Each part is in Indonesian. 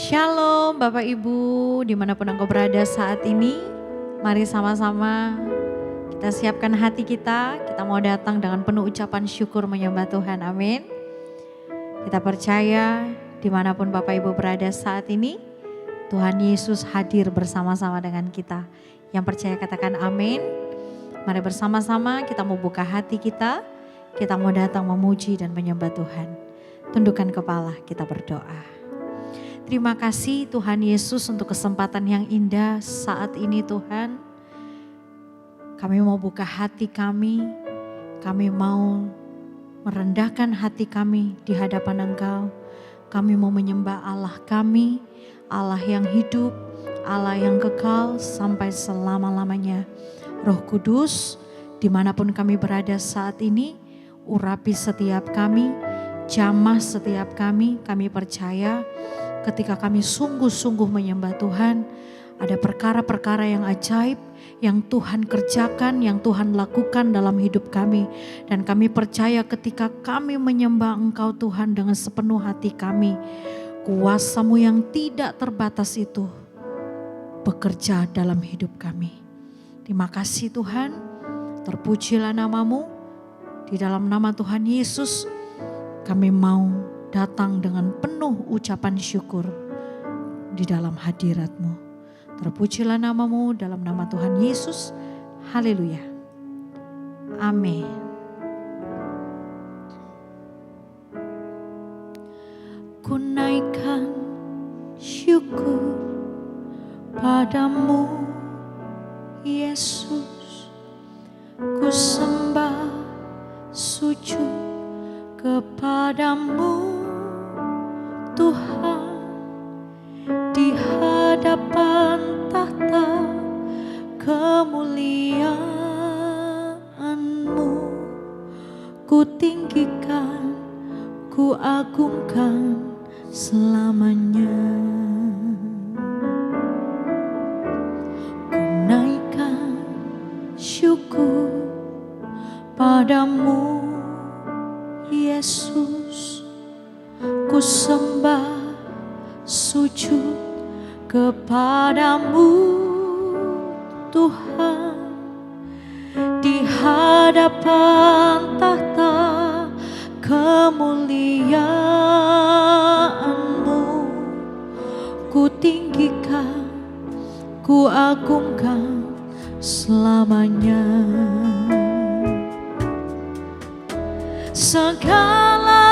Shalom Bapak Ibu, dimanapun engkau berada saat ini, mari sama-sama kita siapkan hati kita mau datang dengan penuh ucapan syukur menyembah Tuhan, amin. Kita percaya dimanapun Bapak Ibu berada saat ini, Tuhan Yesus hadir bersama-sama dengan kita. Yang percaya katakan amin. Mari bersama-sama kita mau buka hati kita mau datang memuji dan menyembah Tuhan. Tundukkan kepala, kita berdoa. Terima kasih Tuhan Yesus untuk kesempatan yang indah saat ini Tuhan. Kami mau buka hati kami mau merendahkan hati kami di hadapan Engkau. Kami mau menyembah Allah kami, Allah yang hidup, Allah yang kekal sampai selama-lamanya. Roh Kudus, dimanapun kami berada saat ini, urapi setiap kami, jamah setiap kami percaya ketika kami sungguh-sungguh menyembah Tuhan, ada perkara-perkara yang ajaib yang Tuhan kerjakan, yang Tuhan lakukan dalam hidup kami. Dan kami percaya ketika kami menyembah Engkau Tuhan dengan sepenuh hati kami, kuasa-Mu yang tidak terbatas itu bekerja dalam hidup kami. Terima kasih Tuhan, terpujilah nama-Mu. Di dalam nama Tuhan Yesus, kami mau datang dengan penuh ucapan syukur di dalam hadirat-Mu. Terpujilah nama-Mu dalam nama Tuhan Yesus. Haleluya. Amin. Ku naikkan syukur padamu Yesus. Ku sembah sujud kepadamu Tuhan, di hadapan tahta kemuliaan-Mu. Ku tinggikan, ku agungkan selamanya. Ku naikkan syukur padamu Yesus. Ku sembah sujud kepadamu Tuhan, di hadapan tahta kemuliaan-Mu. Ku tinggikan, ku agungkan selamanya. Segala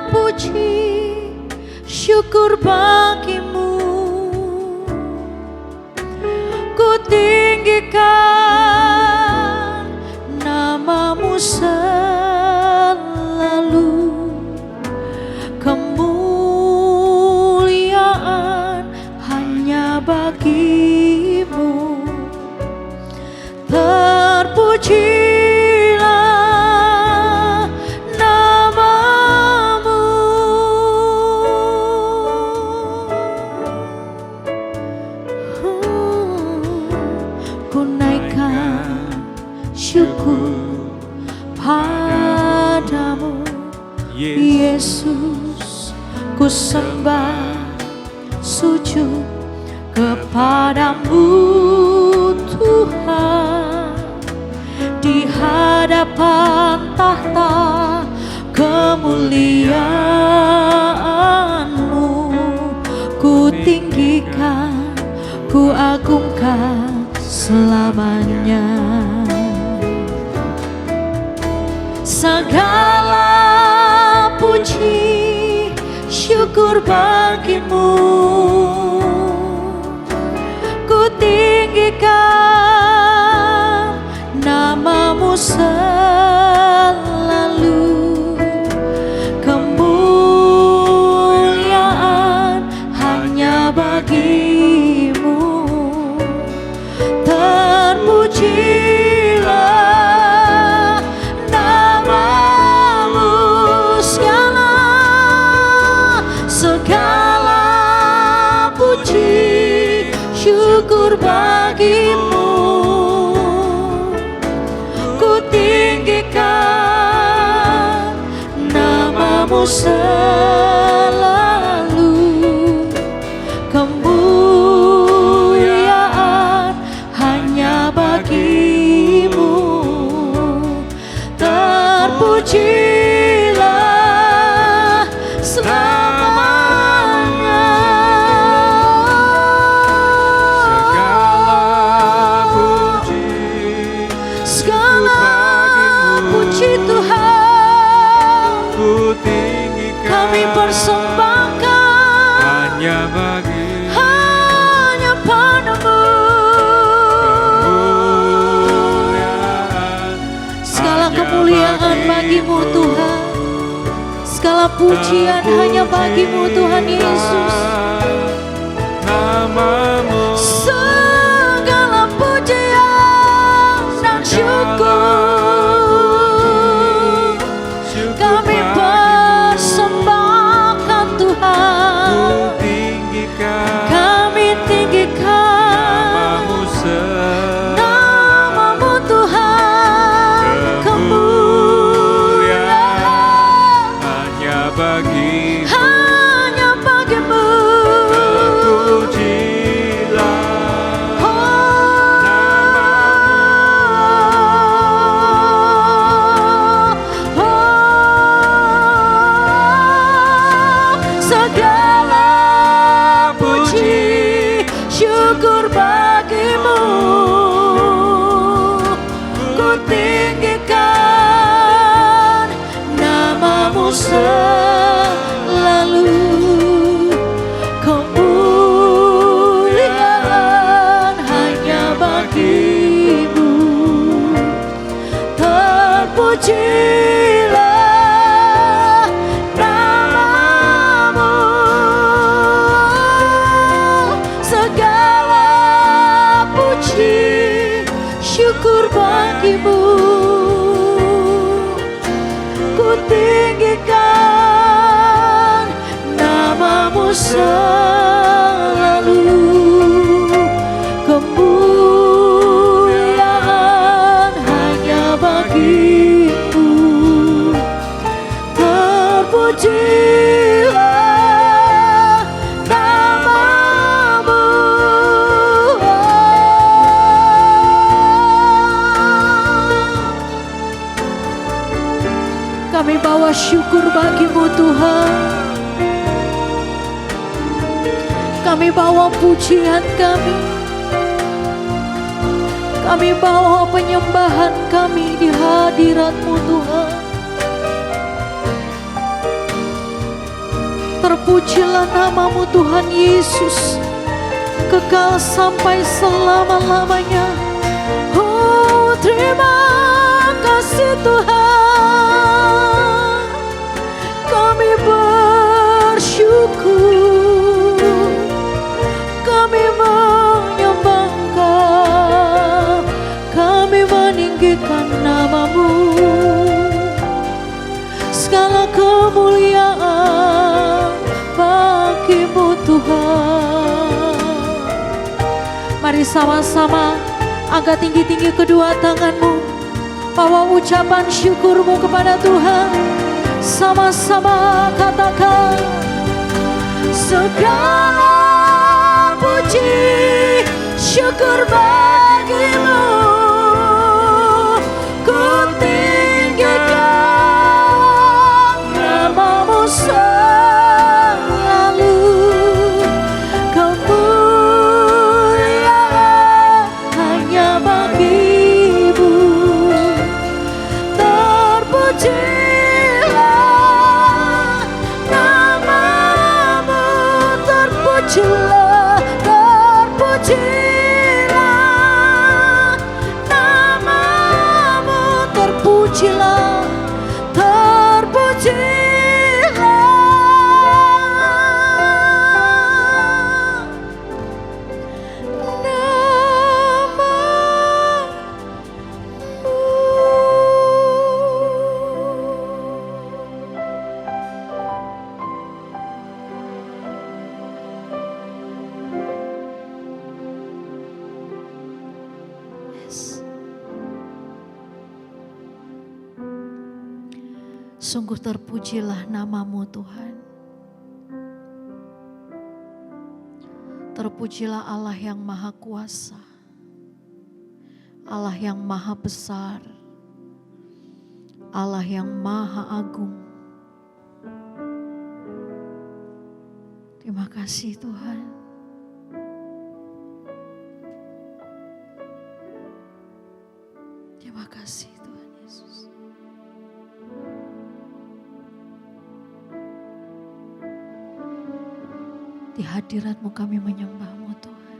puji syukur bagi-Mu, ku tinggikan nama-Mu selalu. Kemuliaan hanya bagi-Mu, terpuji padamu Yesus. Ku sembah sujud kepadamu Tuhan, di hadapan tahta kemuliaan-Mu. Ku tinggikan, ku agungkan selamanya. Segala puji syukur bagi-Mu, ku tinggikan nama-Mu selalu. Kemuliaan hanya bagi-Mu, terpujilah syukur bagi-Mu. Ku tinggikan nama-Mu selalu. terpujilah selamanya. Segala puji Tuhan kami persembahkan hanya padamu. Segala kemuliaan bagimu Tuhan, segala pujian hanya bagimu Tuhan Yesus. Segala pujian dan syukur kami persembahkan Tuhan. Kami tinggikan namamu Tuhan. Kemuliaan hanya bagimu. Segala puji syukur bagimu, ku tinggikan namamu selalu. Kemuliaan hanya bagimu, terpujilah namamu. Segala puji syukur bagimu, ku tinggikan namamu selalu. Kemuliaan hanya bagimu, terpujilah namamu. Kami bawa syukur bagimu Tuhan. Kami bawa pujian kami. Kami bawa penyembahan kami di hadirat-Mu Tuhan. Terpujilah namamu Tuhan Yesus, kekal sampai selama-lamanya. Oh, terima kasih Tuhan. Kami bersyukur, kami menyembah Engkau, kami meninggikan namamu. Segala kemuliaan bagimu Tuhan. Mari sama-sama angkat tinggi-tinggi kedua tanganmu, bawa ucapan syukurmu kepada Tuhan. Sama-sama katakan, segala puji syukur bagimu, ku tinggikan namamu selalu. Kemuliaan hanya bagimu, terpujilah namamu, terpujilah, terpujilah namamu, terpujilah, terpujilah Sungguh terpujilah namamu Tuhan. Terpujilah Allah yang maha kuasa, Allah yang maha besar, Allah yang Maha Agung. Terima kasih Tuhan. Terima kasih Tuhan Yesus. Di hadirat-Mu kami menyembah-Mu Tuhan.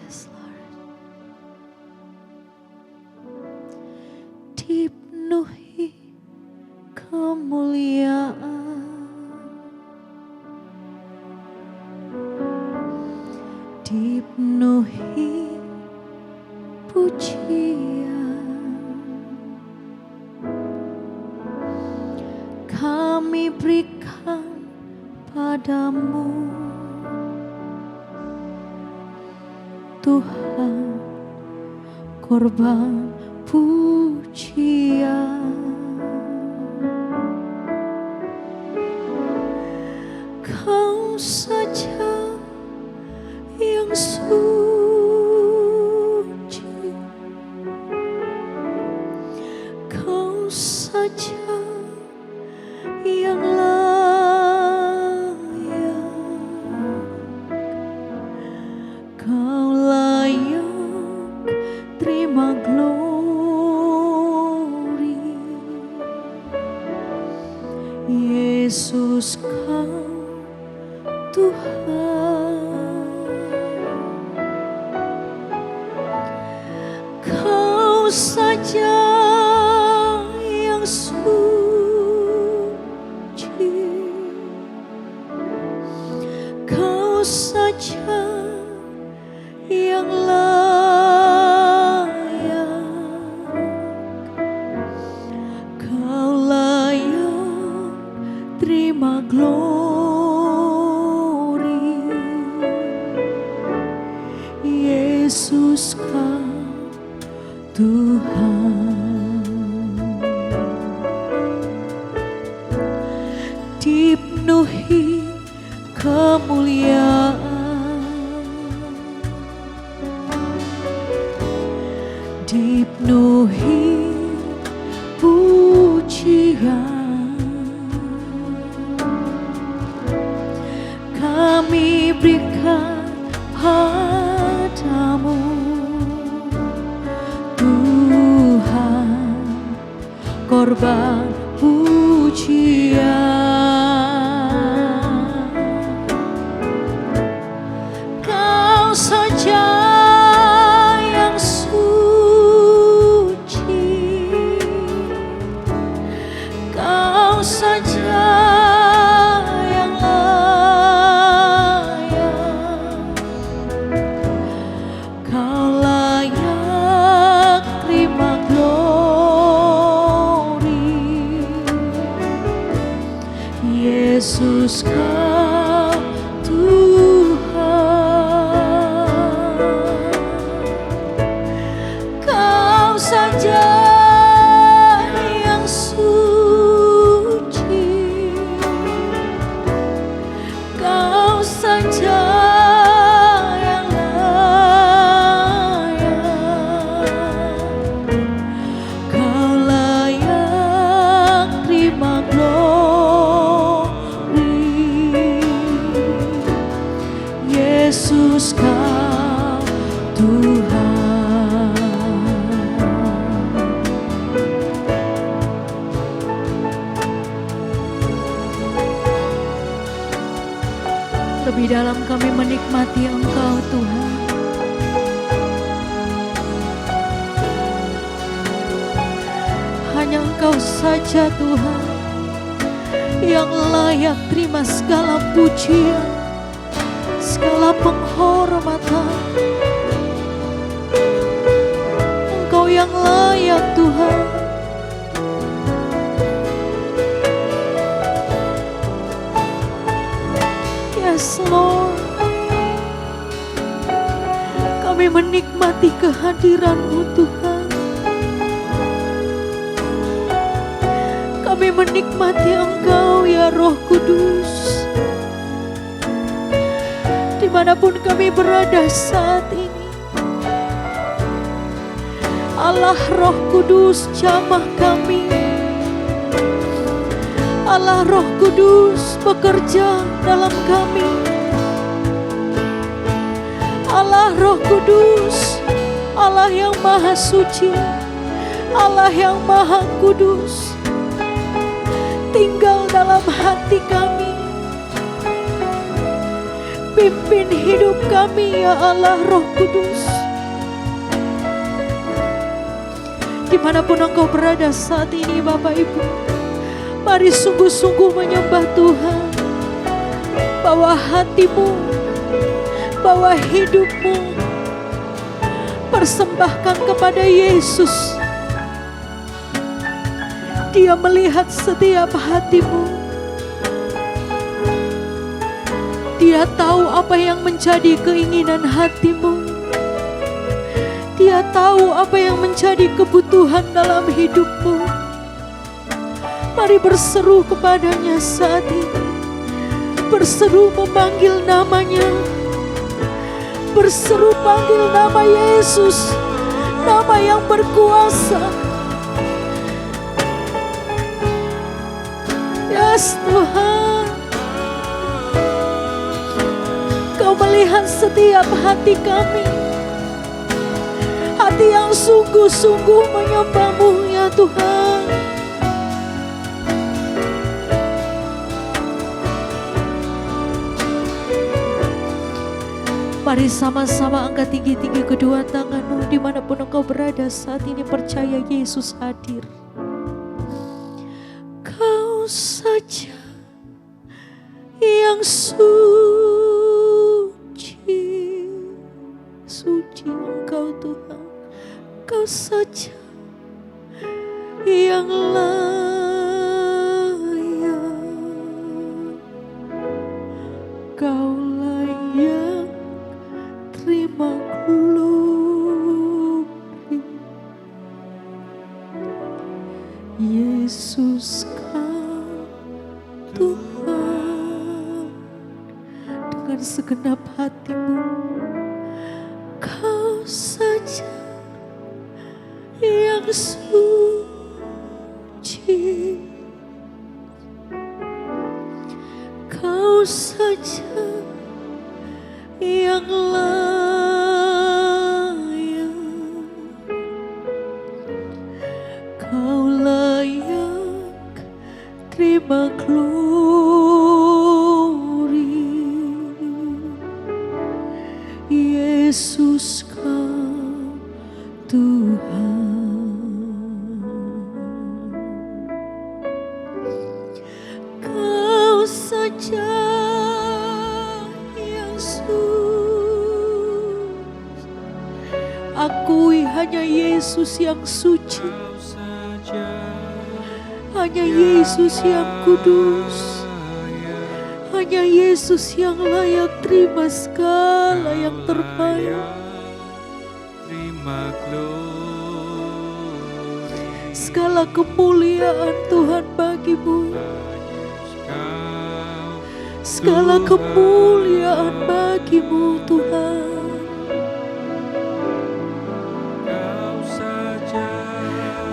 Yes Lord. Dipenuhi kemuliaan, dipenuhi pujian, kami berikan padamu Tuhan, korban pujian. Kau saja yang suci, Kau saja yang layak, Kau layak terima glory. Yesus Kau Tuhan, Kau saja yang suci, Kau saja yang layak, Kau layak terima glory. Yesus Kau Tuhan, dipenuhi kemuliaan, dipenuhi pujian, kami berikan padamu Tuhan, korban pujian. Kau saja yang suci, Kau saja yang layak, Kau layak terima glory. Yesus Kau Tuhan, Kau saja yang suci, Kau saja yang layak, Kau layak terima glory. Yesus Kau Tuhan. Lebih dalam kami menikmati Engkau Tuhan. Hanya Engkau saja Tuhan yang layak terima segala pujian, segala penghormatan. Engkau yang layak Tuhan. Yes Lord, kami menikmati kehadiran-Mu Tuhan. Kami menikmati Engkau ya Roh Kudus. Di dimanapun kami berada saat ini. Allah Roh Kudus jamah kami. Allah Roh Kudus bekerja dalam kami. Allah Roh Kudus, Allah yang Maha Suci, Allah yang Maha Kudus, tinggal dalam hati kami. Pimpin hidup kami ya Allah Roh Kudus. Dimanapun Engkau berada saat ini Bapak Ibu, mari sungguh-sungguh menyembah Tuhan. Bawa hatimu, bawa hidupmu, persembahkan kepada Yesus. Dia melihat setiap hatimu. Dia tahu apa yang menjadi keinginan hatimu. Dia tahu apa yang menjadi kebutuhan dalam hidupmu. Mari berseru kepadanya saat ini. Berseru memanggil namanya. Berseru panggil nama Yesus, nama yang berkuasa. Yes Tuhan, Kau melihat setiap hati kami. Hati yang sungguh-sungguh menyembah-Mu ya Tuhan. Mari sama-sama angkat tinggi-tinggi kedua tanganmu dimanapun engkau berada saat ini, percaya Yesus hadir. Kau saja yang suci, suci Engkau Tuhan. Kau saja yang layak, Kau layak terima glory. Yesus Kau Tuhan, dengan segenap hatimu. Kau saja yang suci, Kau saja yang layak, Kau layak terima glory. Yesus Kau Tuhan. Kau saja yang suci. Akui hanya Yesus yang suci, hanya Yesus yang kudus, hanya Yesus yang layak terima segala yang terbaik. Segala kemuliaan Tuhan bagi-Mu, segala kemuliaan bagi-Mu Tuhan.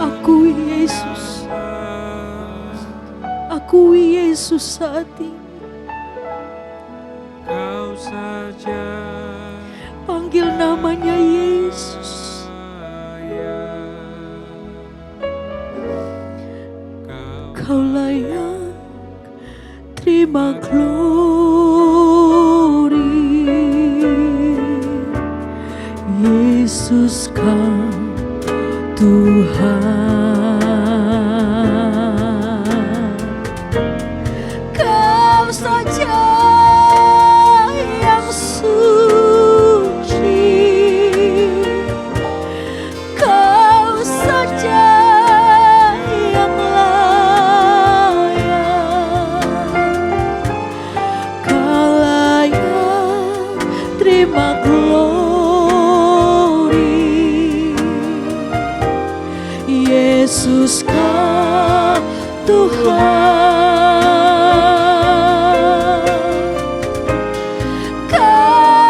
Akui Yesus, akui Yesus saat ini. Panggil namanya Yesus. Kau layak terima glory. Yesus Kau Tuhan. Kau saja yang suci, Kau saja yang layak, Kau layak terima glory. Yesus Kau Tuhan. Kau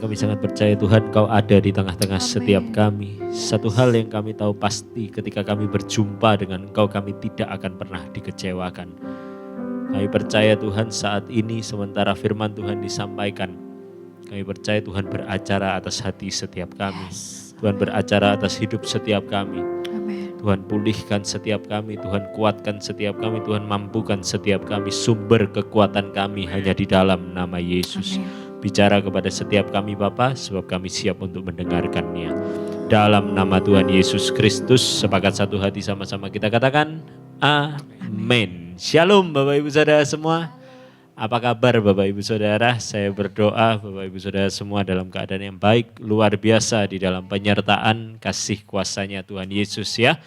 Kami sangat percaya Tuhan Kau ada di tengah-tengah setiap kami. Satu hal yang kami tahu pasti ketika kami berjumpa dengan Engkau kami tidak akan pernah dikecewakan. Kami percaya Tuhan saat ini sementara firman Tuhan disampaikan. Kami percaya Tuhan beracara atas hati setiap kami. Tuhan beracara atas hidup setiap kami. Tuhan pulihkan setiap kami, Tuhan kuatkan setiap kami, Tuhan mampukan setiap kami. Sumber kekuatan kami hanya di dalam nama Yesus. Bicara kepada setiap kami Bapa, sebab kami siap untuk mendengarkannya. Dalam nama Tuhan Yesus Kristus, sepakat satu hati sama-sama kita katakan, amin. Shalom Bapak Ibu Saudara semua. Apa kabar Bapak Ibu Saudara? Saya berdoa Bapak Ibu Saudara semua dalam keadaan yang baik, luar biasa di dalam penyertaan kasih kuasanya Tuhan Yesus ya.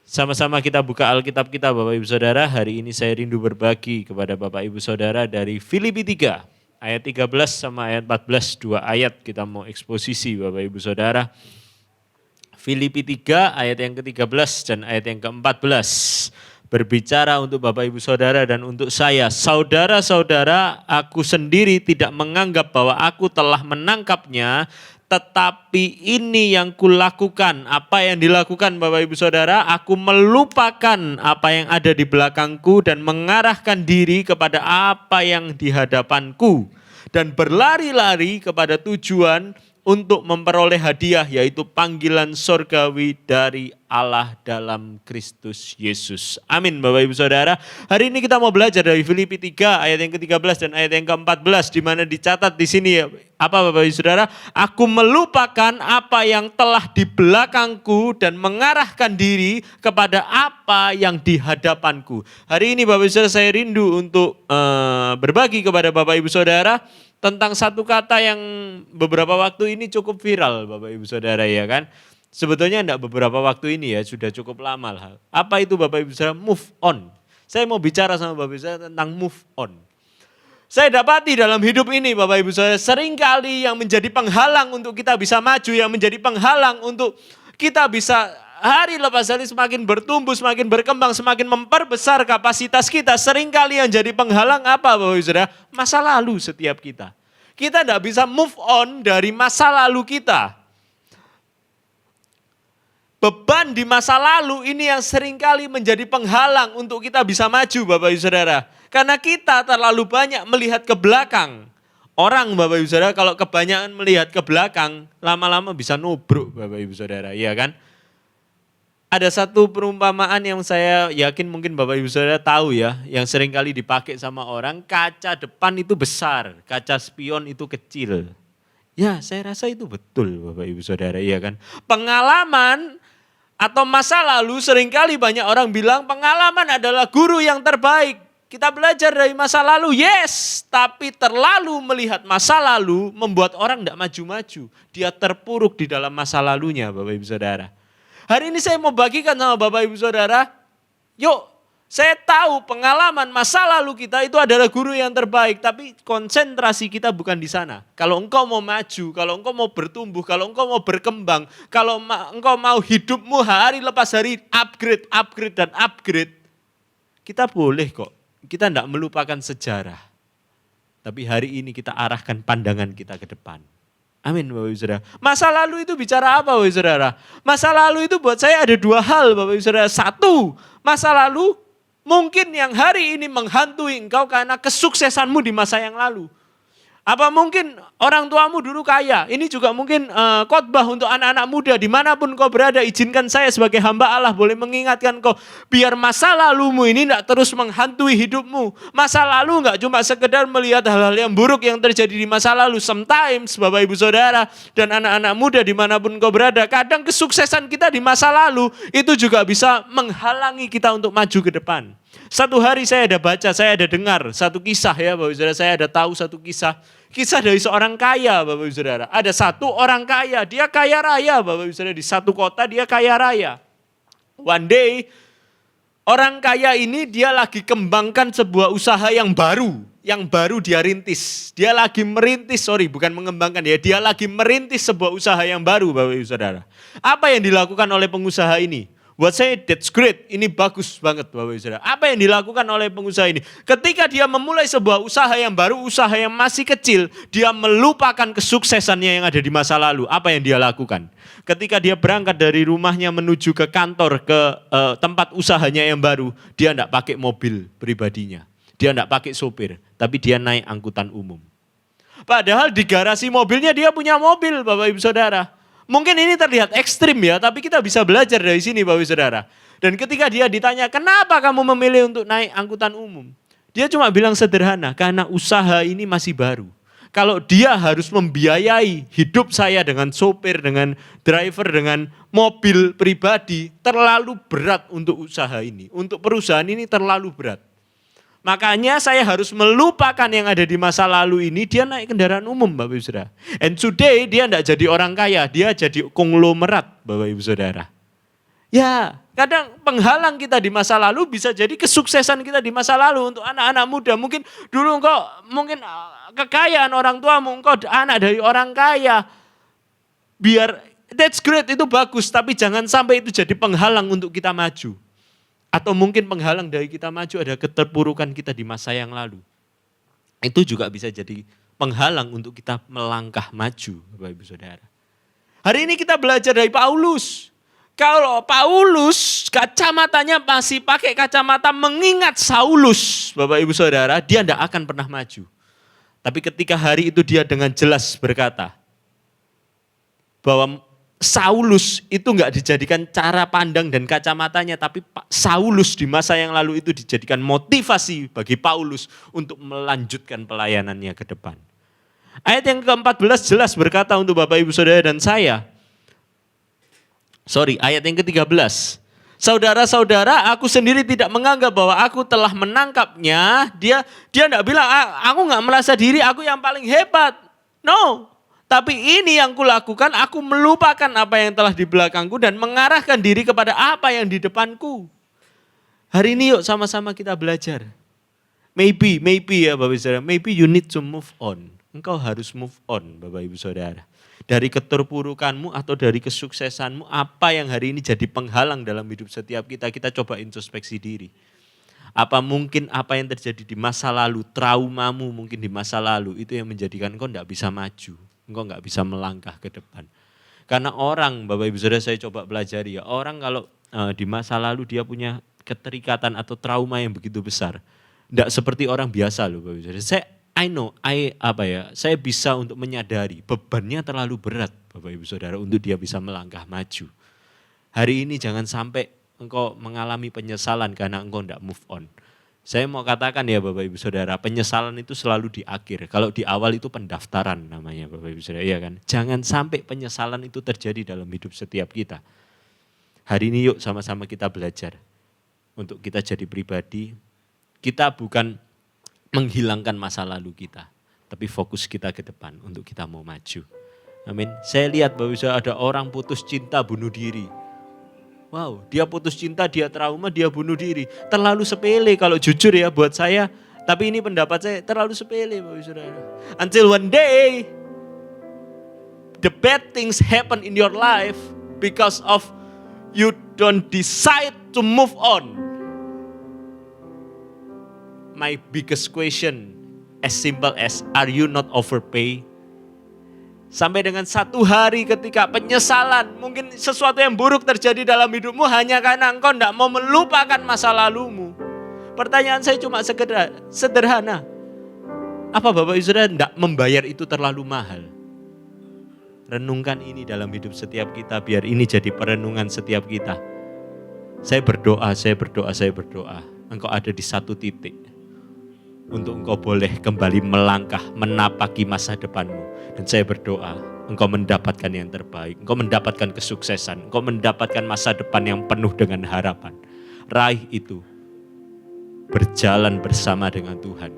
Sama-sama kita buka Alkitab kita Bapak Ibu Saudara. Hari ini saya rindu berbagi kepada Bapak Ibu Saudara dari Filipi 3. Ayat 13 sama ayat 14, 2 ayat kita mau eksposisi Bapak Ibu Saudara. Filipi 3 ayat yang ke-13 dan ayat yang ke-14. Berbicara untuk Bapak Ibu Saudara dan untuk saya. Saudara-saudara, aku sendiri tidak menganggap bahwa aku telah menangkapnya, tetapi ini yang kulakukan. Apa yang dilakukan Bapak Ibu Saudara? Aku melupakan apa yang ada di belakangku dan mengarahkan diri kepada apa yang di hadapanku. Dan berlari-lari kepada tujuan untuk memperoleh hadiah, yaitu panggilan sorgawi dari Allah dalam Kristus Yesus. Amin Bapak Ibu Saudara. Hari ini kita mau belajar dari Filipi 3 ayat yang ke-13 dan ayat yang ke-14, di mana dicatat di sini apa Bapak Ibu Saudara? Aku melupakan apa yang telah di belakangku dan mengarahkan diri kepada apa yang di hadapanku. Hari ini Bapak Ibu Saudara saya rindu untuk berbagi kepada Bapak Ibu Saudara tentang satu kata yang beberapa waktu ini cukup viral Bapak Ibu Saudara ya kan. Sebetulnya enggak beberapa waktu ini ya, sudah cukup lama lah. Apa itu Bapak Ibu Saudara? Move on. Saya mau bicara sama Bapak Ibu Saudara tentang move on. Saya dapati dalam hidup ini Bapak Ibu Saudara, seringkali yang menjadi penghalang untuk kita bisa maju, yang menjadi penghalang untuk kita bisa hari lepas hari semakin bertumbuh, semakin berkembang, semakin memperbesar kapasitas kita. Seringkali yang jadi penghalang apa Bapak Ibu Saudara? Masa lalu setiap kita. Kita tidak bisa move on dari masa lalu kita. Beban di masa lalu ini yang seringkali menjadi penghalang untuk kita bisa maju Bapak Ibu Saudara. Karena kita terlalu banyak melihat ke belakang. Orang Bapak Ibu Saudara kalau kebanyakan melihat ke belakang, lama-lama bisa nubruk Bapak Ibu Saudara, iya kan? Ada satu perumpamaan yang saya yakin mungkin Bapak Ibu Saudara tahu ya, yang seringkali dipakai sama orang, kaca depan itu besar, kaca spion itu kecil. Ya saya rasa itu betul Bapak Ibu Saudara, iya kan? Pengalaman atau masa lalu seringkali banyak orang bilang pengalaman adalah guru yang terbaik. Kita belajar dari masa lalu, yes. Tapi terlalu melihat masa lalu membuat orang tidak maju-maju. Dia terpuruk di dalam masa lalunya Bapak Ibu Saudara. Hari ini saya mau bagikan sama Bapak Ibu Saudara, yuk saya tahu pengalaman masa lalu kita itu adalah guru yang terbaik, tapi konsentrasi kita bukan di sana. Kalau engkau mau maju, kalau engkau mau bertumbuh, kalau engkau mau berkembang, kalau engkau mau hidupmu hari lepas hari upgrade dan upgrade, kita boleh kok, kita tidak melupakan sejarah. Tapi hari ini kita arahkan pandangan kita ke depan. Amin Bapak Ibu Saudara. Masa lalu itu bicara apa Bapak Ibu Saudara? Masa lalu itu buat saya ada dua hal Bapak Ibu Saudara. Satu, masa lalu mungkin yang hari ini menghantui engkau karena kesuksesanmu di masa yang lalu. Apa mungkin orang tuamu dulu kaya? Ini juga mungkin khotbah untuk anak-anak muda. Dimanapun kau berada, izinkan saya sebagai hamba Allah boleh mengingatkan kau. Biar masa lalumu ini tidak terus menghantui hidupmu. Masa lalu enggak cuma sekedar melihat hal-hal yang buruk yang terjadi di masa lalu. Sometimes Bapak Ibu Saudara dan anak-anak muda dimanapun kau berada. Kadang kesuksesan kita di masa lalu itu juga bisa menghalangi kita untuk maju ke depan. Satu hari saya ada baca, saya ada dengar satu kisah ya Bapak Ibu Saudara, saya ada tahu satu kisah. Kisah dari seorang kaya Bapak Ibu Saudara. Ada satu orang kaya, dia kaya raya Bapak Ibu Saudara. Di satu kota dia kaya raya. One day Orang kaya ini dia lagi kembangkan sebuah usaha yang baru dia rintis. Dia lagi merintis, bukan mengembangkan ya, dia lagi merintis sebuah usaha yang baru Bapak Ibu Saudara. Apa yang dilakukan oleh pengusaha ini? Buat saya that's great, ini bagus banget Bapak Ibu Saudara. Apa yang dilakukan oleh pengusaha ini? Ketika dia memulai sebuah usaha yang baru, usaha yang masih kecil, dia melupakan kesuksesannya yang ada di masa lalu. Apa yang dia lakukan? Ketika dia berangkat dari rumahnya menuju ke kantor, ke tempat usahanya yang baru, dia tidak pakai mobil pribadinya. Dia tidak pakai sopir, tapi dia naik angkutan umum. Padahal di garasi mobilnya dia punya mobil Bapak Ibu Saudara. Mungkin ini terlihat ekstrim ya, tapi kita bisa belajar dari sini Bapak Ibu Saudara. Dan ketika dia ditanya, kenapa kamu memilih untuk naik angkutan umum? Dia cuma bilang sederhana, karena usaha ini masih baru. Kalau dia harus membiayai hidup saya dengan sopir, dengan driver, dengan mobil pribadi, terlalu berat untuk usaha ini. Untuk perusahaan ini terlalu berat. Makanya saya harus melupakan yang ada di masa lalu ini, dia naik kendaraan umum Bapak Ibu Saudara. And today dia tidak jadi orang kaya, dia jadi konglomerat Bapak Ibu Saudara. Ya, kadang penghalang kita di masa lalu bisa jadi kesuksesan kita di masa lalu untuk anak-anak muda. Mungkin dulu mungkin kekayaan orang tuamu, engkau anak dari orang kaya. Biar, that's great, itu bagus, tapi jangan sampai itu jadi penghalang untuk kita maju. Atau mungkin penghalang dari kita maju ada keterpurukan kita di masa yang lalu. Itu juga bisa jadi penghalang untuk kita melangkah maju, Bapak Ibu Saudara. Hari ini kita belajar dari Paulus. Kalau Paulus kacamatanya masih pakai kacamata mengingat Saulus, Bapak Ibu Saudara, dia tidak akan pernah maju. Tapi ketika hari itu dia dengan jelas berkata bahwa Saulus itu enggak dijadikan cara pandang dan kacamatanya, tapi Saulus di masa yang lalu itu dijadikan motivasi bagi Paulus untuk melanjutkan pelayanannya ke depan. Ayat yang ke-14 jelas berkata untuk Bapak Ibu Saudara dan saya. Ayat yang ke-13. Saudara-saudara, aku sendiri tidak menganggap bahwa aku telah menangkapnya. Dia enggak bilang, aku enggak merasa diri aku yang paling hebat. No. Tapi ini yang kulakukan, aku melupakan apa yang telah di belakangku dan mengarahkan diri kepada apa yang di depanku. Hari ini yuk sama-sama kita belajar. Maybe ya Bapak Ibu Saudara, maybe you need to move on. Engkau harus move on Bapak Ibu Saudara. Dari keterpurukanmu atau dari kesuksesanmu, apa yang hari ini jadi penghalang dalam hidup setiap kita, kita coba introspeksi diri. Apa mungkin apa yang terjadi di masa lalu, traumamu mungkin di masa lalu, itu yang menjadikan engkau tidak bisa maju. Engkau enggak bisa melangkah ke depan. Karena orang, Bapak Ibu Saudara saya coba pelajari ya, orang kalau di masa lalu dia punya keterikatan atau trauma yang begitu besar. Enggak seperti orang biasa loh Bapak Ibu Saudara. Saya bisa untuk menyadari bebannya terlalu berat Bapak Ibu Saudara untuk dia bisa melangkah maju. Hari ini jangan sampai engkau mengalami penyesalan karena engkau enggak move on. Saya mau katakan ya Bapak Ibu Saudara, penyesalan itu selalu di akhir. Kalau di awal itu pendaftaran namanya Bapak Ibu Saudara, iya kan? Jangan sampai penyesalan itu terjadi dalam hidup setiap kita. Hari ini yuk sama-sama kita belajar. Untuk kita jadi pribadi, kita bukan menghilangkan masa lalu kita, tapi fokus kita ke depan untuk kita mau maju. Amin. Saya lihat Bapak Ibu Saudara ada orang putus cinta bunuh diri. Wow, dia putus cinta, dia trauma, dia bunuh diri. Terlalu sepele kalau jujur ya buat saya. Tapi ini pendapat saya terlalu sepele Bapak Ibu Saudara. Until one day, the bad things happen in your life because of you don't decide to move on. My biggest question, as simple as, are you not overpay? Sampai dengan satu hari ketika penyesalan, mungkin sesuatu yang buruk terjadi dalam hidupmu hanya karena engkau tidak mau melupakan masa lalumu. Pertanyaan saya cuma sederhana. Apa Bapak Ibu Saudara tidak membayar itu terlalu mahal? Renungkan ini dalam hidup setiap kita, biar ini jadi perenungan setiap kita. Saya berdoa. Engkau ada di satu titik. Untuk engkau boleh kembali melangkah, menapaki masa depanmu. Dan saya berdoa, engkau mendapatkan yang terbaik. Engkau mendapatkan kesuksesan. Engkau mendapatkan masa depan yang penuh dengan harapan. Raih itu. Berjalan bersama dengan Tuhan.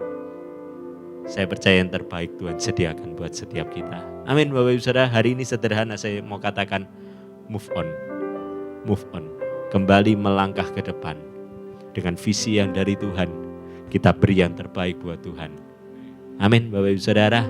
Saya percaya yang terbaik Tuhan sediakan buat setiap kita. Amin Bapak Ibu Saudara, hari ini sederhana saya mau katakan move on. Move on. Kembali melangkah ke depan. dengan visi yang dari Tuhan, kita beri yang terbaik buat Tuhan. Amin. Bapak Ibu Saudara,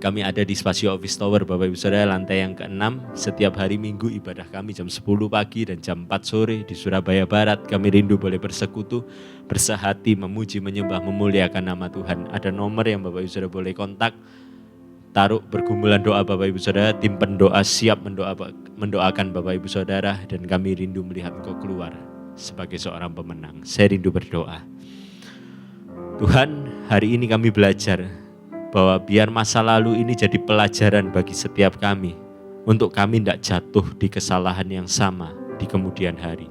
kami ada di Spasio Office Tower, Bapak Ibu Saudara, lantai yang ke-6. Setiap hari Minggu ibadah kami jam 10 pagi dan jam 4 sore di Surabaya Barat. Kami rindu boleh bersekutu, bersehati, memuji, menyembah, memuliakan nama Tuhan. Ada nomor yang Bapak Ibu Saudara boleh kontak. Taruh pergumulan doa Bapak Ibu Saudara, tim pendoa siap mendoakan Bapak Ibu Saudara, dan kami rindu melihat Engkau keluar sebagai seorang pemenang. Saya rindu berdoa. Tuhan, hari ini kami belajar bahwa biar masa lalu ini jadi pelajaran bagi setiap kami, untuk kami tidak jatuh di kesalahan yang sama di kemudian hari.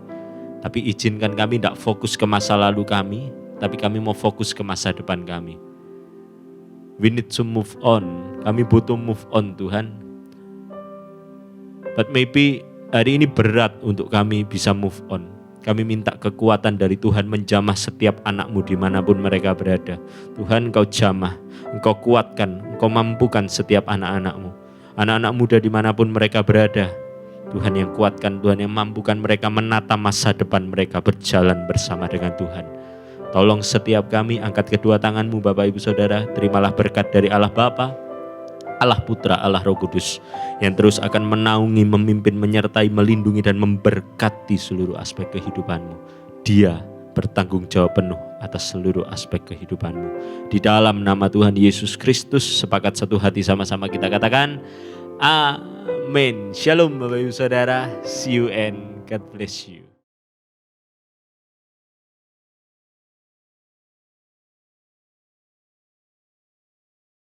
Tapi izinkan kami tidak fokus ke masa lalu kami, tapi kami mau fokus ke masa depan kami. We need to move on. Kami butuh move on, Tuhan. But maybe hari ini berat untuk kami bisa move on. Kami minta kekuatan dari Tuhan menjamah setiap anak-Mu dimanapun mereka berada. Tuhan, Engkau jamah, Engkau kuatkan, Engkau mampukan setiap anak-anak-Mu. Anak-anak muda dimanapun mereka berada, Tuhan yang kuatkan, Tuhan yang mampukan mereka menata masa depan mereka berjalan bersama dengan Tuhan. Tolong setiap kami angkat kedua tangan-Mu Bapak Ibu Saudara, terimalah berkat dari Allah Bapa, Allah Putra, Allah Roh Kudus yang terus akan menaungi, memimpin, menyertai, melindungi dan memberkati seluruh aspek kehidupan-Mu. Dia bertanggung jawab penuh atas seluruh aspek kehidupan-Mu. Di dalam nama Tuhan Yesus Kristus, sepakat satu hati sama-sama kita katakan amin. Shalom Bapak Ibu Saudara, see you and God bless you.